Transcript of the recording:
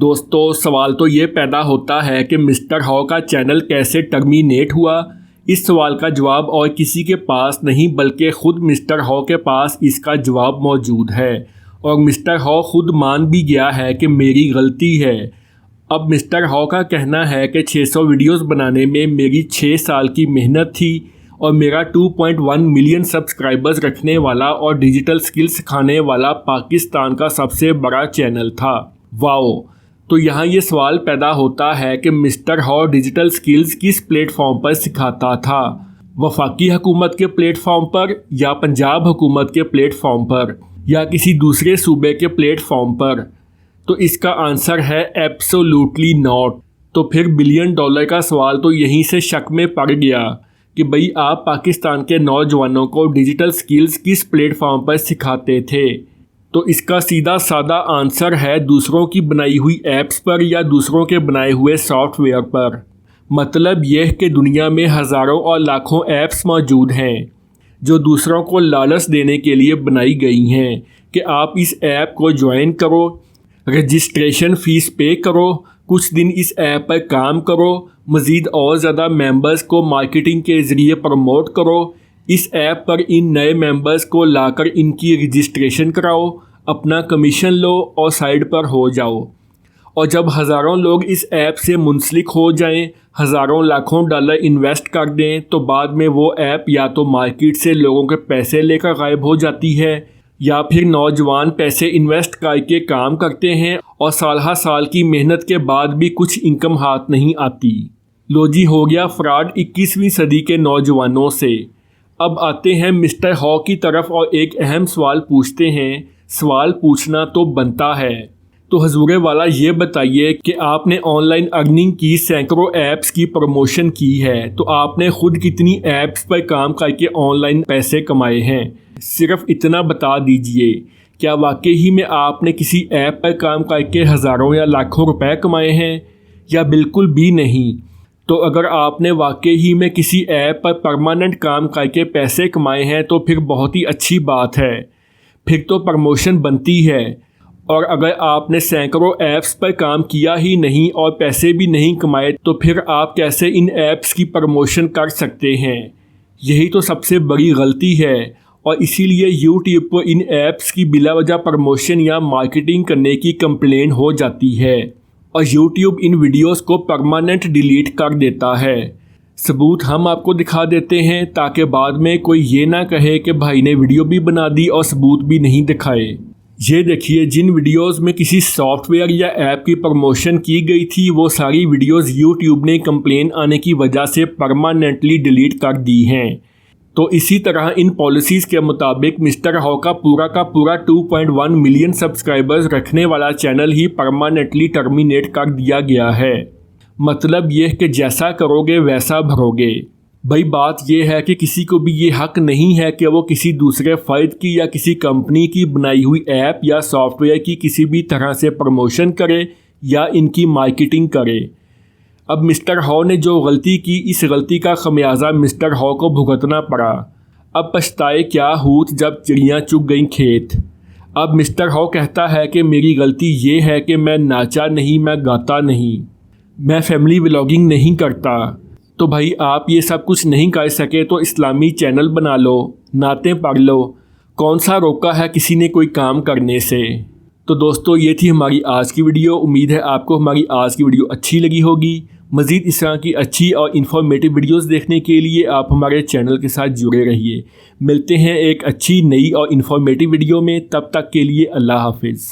दोस्तों सवाल तो ये पैदा होता है कि मिस्टर हॉ का चैनल कैसे टर्मिनेट हुआ। इस सवाल का जवाब और किसी के पास नहीं बल्कि ख़ुद मिस्टर हॉ के पास इसका जवाब मौजूद है और मिस्टर हॉ खुद मान भी गया है कि मेरी गलती है। अब मिस्टर हॉ का कहना है कि 600 वीडियोस बनाने में मेरी 6 साल की मेहनत थी और मेरा 2.1 मिलियन सब्सक्राइबर्स रखने वाला और डिजिटल स्किल्स सिखाने वाला पाकिस्तान का सबसे बड़ा चैनल था। वाओ! तो यहाँ ये सवाल पैदा होता है कि मिस्टर हॉ डिजिटल स्किल्स किस प्लेटफॉर्म पर सिखाता था, वफाकी हुकूमत के प्लेटफॉर्म पर या पंजाब हुकूमत के प्लेटफॉर्म पर या किसी दूसरे सूबे के प्लेटफॉर्म पर? तो इसका आंसर है एब्सोल्युटली नॉट। तो फिर $1 बिलियन का सवाल तो यहीं से शक में पड़ गया कि भाई आप पाकिस्तान के नौजवानों को डिजिटल स्किल्स किस प्लेटफॉर्म पर सिखाते थे। तो इसका सीधा सादा आंसर है दूसरों की बनाई हुई ऐप्स पर या दूसरों के बनाए हुए सॉफ्टवेयर पर। मतलब यह कि दुनिया में हज़ारों और लाखों ऐप्स मौजूद हैं जो दूसरों को लालच देने के लिए बनाई गई हैं कि आप इस ऐप को ज्वाइन करो, रजिस्ट्रेशन फ़ीस पे करो, कुछ दिन इस ऐप पर काम करो, मज़ीद और ज़्यादा मेंबर्स को मार्केटिंग के ज़रिए प्रमोट करो, इस ऐप पर इन नए मेंबर्स को लाकर इनकी रजिस्ट्रेशन कराओ, अपना कमीशन लो और साइड पर हो जाओ। और जब हज़ारों लोग इस ऐप से मुंसलिक हो जाएं, हज़ारों लाखों डॉलर इन्वेस्ट कर दें, तो बाद में वो ऐप या तो मार्केट से लोगों के पैसे लेकर गायब हो जाती है या फिर नौजवान पैसे इन्वेस्ट करके काम करते हैं और साल की मेहनत के बाद भी कुछ इनकम हाथ नहीं आती। लो जी, हो गया फ्रॉड 21वीं सदी के नौजवानों से। अब आते हैं मिस्टर हॉ की तरफ और एक अहम सवाल पूछते हैं। सवाल पूछना तो बनता है। तो हजूरे वाला ये बताइए कि आपने ऑनलाइन अर्निंग की सैकड़ों ऐप्स की प्रमोशन की है, तो आपने खुद कितनी ऐप्स पर काम करके ऑनलाइन पैसे कमाए हैं? सिर्फ इतना बता दीजिए, क्या वाकई ही में आपने किसी ऐप पर काम करके हज़ारों या लाखों रुपए कमाए हैं या बिल्कुल भी नहीं? तो अगर आपने वाकई ही में किसी ऐप पर परमानेंट काम करके पैसे कमाए हैं तो फिर बहुत ही अच्छी बात है, फिर तो प्रमोशन बनती है। और अगर आपने सैकड़ों ऐप्स पर काम किया ही नहीं और पैसे भी नहीं कमाए तो फिर आप कैसे इन ऐप्स की प्रमोशन कर सकते हैं? यही तो सबसे बड़ी गलती है और इसीलिए यूट्यूब को इन ऐप्स की बिलावजह प्रमोशन या मार्केटिंग करने की कंप्लेन हो जाती है और यूट्यूब इन वीडियोस को परमानेंट डिलीट कर देता है। सबूत हम आपको दिखा देते हैं ताकि बाद में कोई ये ना कहे कि भाई ने वीडियो भी बना दी और सबूत भी नहीं दिखाए। ये देखिए, जिन वीडियोस में किसी सॉफ्टवेयर या ऐप की प्रमोशन की गई थी वो सारी वीडियोस यूट्यूब ने कंप्लेन आने की वजह से परमानेंटली डिलीट कर दी हैं। तो इसी तरह इन पॉलिसीज़ के मुताबिक मिस्टर हॉ का पूरा 2.1 मिलियन सब्सक्राइबर्स रखने वाला चैनल ही परमानेंटली टर्मिनेट कर दिया गया है। मतलब यह कि जैसा करोगे वैसा भरोगे। भाई बात यह है कि किसी को भी ये हक नहीं है कि वो किसी दूसरे फ़र्द की या किसी कंपनी की बनाई हुई ऐप या सॉफ्टवेयर की किसी भी तरह से प्रमोशन करे या इनकी मार्केटिंग करे। अब मिस्टर हॉ ने जो गलती की, इस गलती का खमियाजा मिस्टर हॉ को भुगतना पड़ा। अब पछताए क्या हूत जब चिड़ियाँ चुग गईं खेत। अब मिस्टर हॉ कहता है कि मेरी गलती ये है कि मैं नाचा नहीं, मैं गाता नहीं, मैं फैमिली व्लॉगिंग नहीं करता। तो भाई आप ये सब कुछ नहीं कर सके तो इस्लामी चैनल बना लो, नातें पढ़ लो, कौन सा रोका है किसी ने कोई काम करने से। तो दोस्तों ये थी हमारी आज की वीडियो। उम्मीद है आपको हमारी आज की वीडियो अच्छी लगी होगी। मज़ीद इस तरह की अच्छी और इन्फॉर्मेटिव वीडियोस देखने के लिए आप हमारे चैनल के साथ जुड़े रहिए। मिलते हैं एक अच्छी नई और इन्फॉर्मेटिव वीडियो में, तब तक के लिए अल्लाह हाफिज़।